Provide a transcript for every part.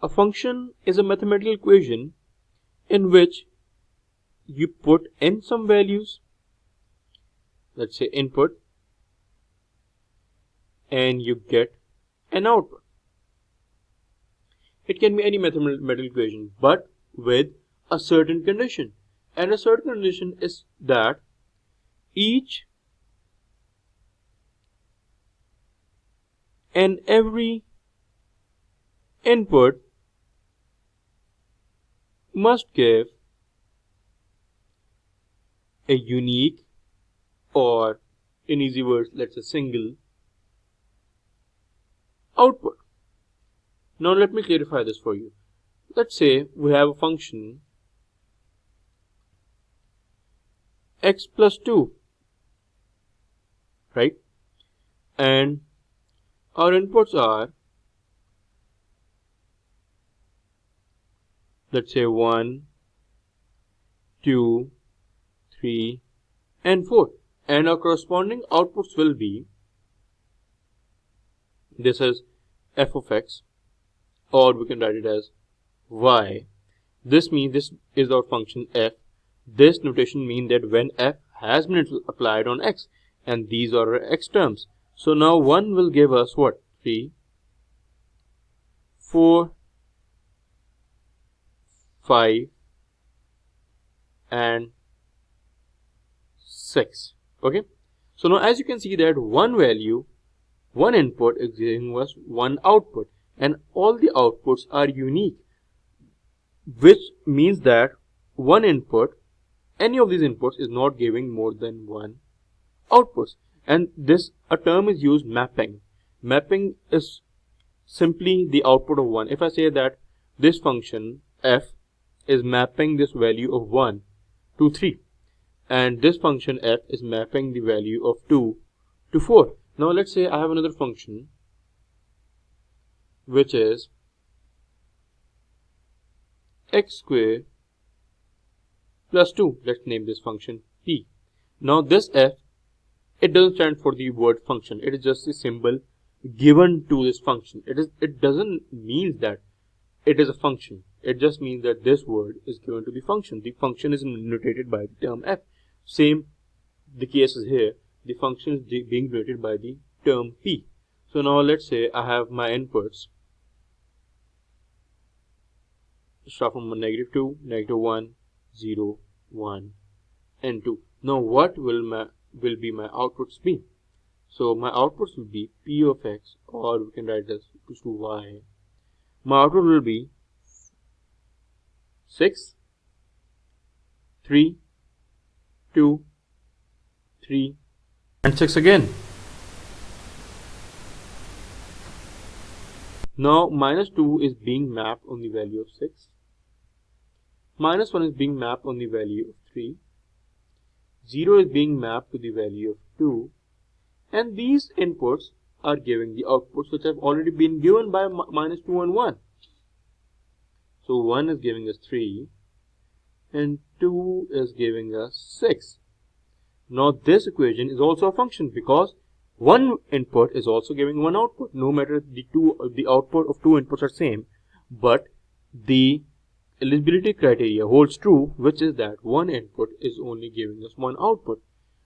A function is a mathematical equation in which you put in some values, let's say input, and you get an output. It can be any mathematical equation, but with a certain condition. And a certain condition is that each and every input must give a unique, or in easy words, let's say single output. Now let me clarify this for you. Let's say we have a function x plus 2, right? And our inputs are, let's say 1, 2, 3, and 4. And our corresponding outputs will be, this is f of x, or we can write it as y. This means this is our function f. This notation means that when f has been applied on x, and these are our x terms. So now 1 will give us what? 3, 4, 5, and 6. Okay. So now as you can see that one value, one input is giving us one output, and all the outputs are unique, which means that one input, any of these inputs, is not giving more than one outputs. And this, a term is used, mapping. Mapping is simply the output of 1. If I say that this function f is mapping this value of 1 to 3, and this function f is mapping the value of 2 to 4. Now let's say I have another function which is x squared plus 2. Let's name this function p. Now this f, it doesn't stand for the word function. It is just a symbol given to this function. It doesn't mean that it is a function. It just means that this word is given to the function. The function is notated by the term f. Same the case is here. The function is being notated by the term p. So now let's say I have my inputs. Start from -2, -1, 0, 1, and 2. Now what will be my outputs be? So my outputs will be p of x, or we can write this equals to y. My output will be 6, 3, 2, 3, and 6 again. Now -2 is being mapped on the value of 6. -1 is being mapped on the value of 3. 0 is being mapped to the value of 2. And these inputs are giving the outputs which have already been given by -2 and 1. So 1 is giving us 3 and 2 is giving us 6. Now this equation is also a function because one input is also giving one output. No matter the output of two inputs are same, but the eligibility criteria holds true, which is that one input is only giving us one output.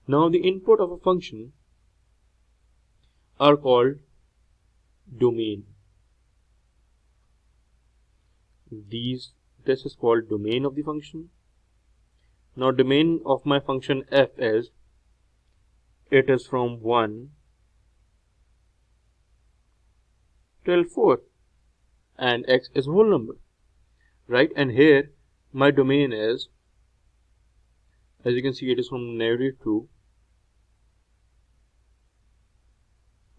Now the input of a function are called domain. This is called domain of the function. Now domain of my function f is, it is from 1 till 4, and x is whole number, right? And here my domain is, as you can see, it is from -2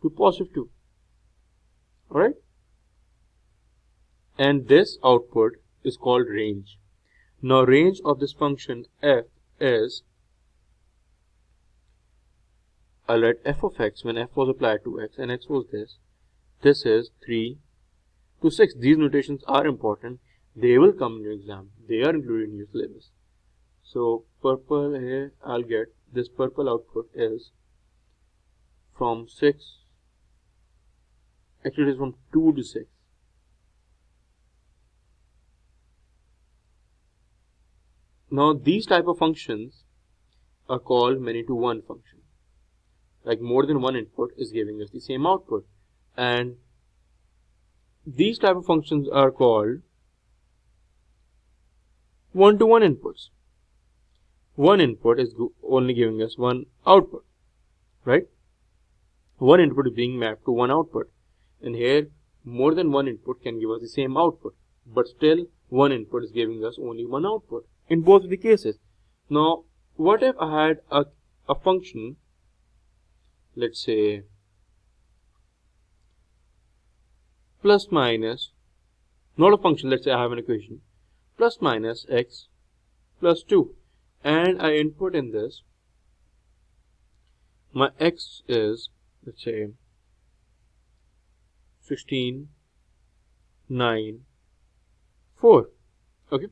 to +2. Alright? And this output is called range. Now range of this function f is, I'll write f of x when f was applied to x and x was this. This is 3 to 6. These notations are important. They will come in your exam. They are included in your syllabus. So purple here, I'll get this purple output is from 6. Actually it is from 2 to 6. Now these type of functions are called many to one function. Like more than one input is giving us the same output, and these type of functions are called one to one inputs. One input is only giving us one output, right? One input is being mapped to one output, and here more than one input can give us the same output, but still one input is giving us only one output in both of the cases. Now what if I had a function, let's say plus minus, not a function, let's say I have an equation plus minus x plus 2, and I input in this, my x is, let's say 16, 9, 4. Okay,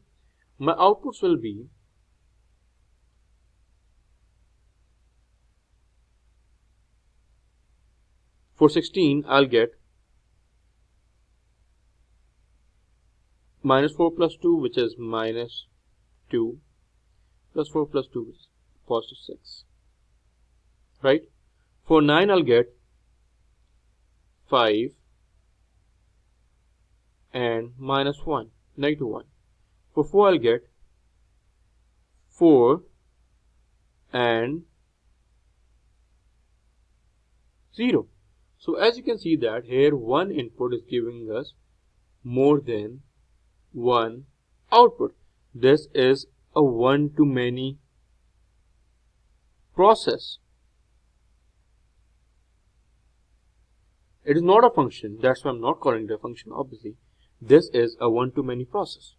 my outputs will be for 16 I'll get minus 4 plus 2, which is minus 2, plus 4 plus 2, which is positive 6, right? For 9 I'll get 5 and minus 1, negative 1. For 4 I'll get 4 and 0. So as you can see that here one input is giving us more than one output. This is a one-to-many process. It is not a function, that's why I'm not calling it a function, obviously. This is a one-to-many process.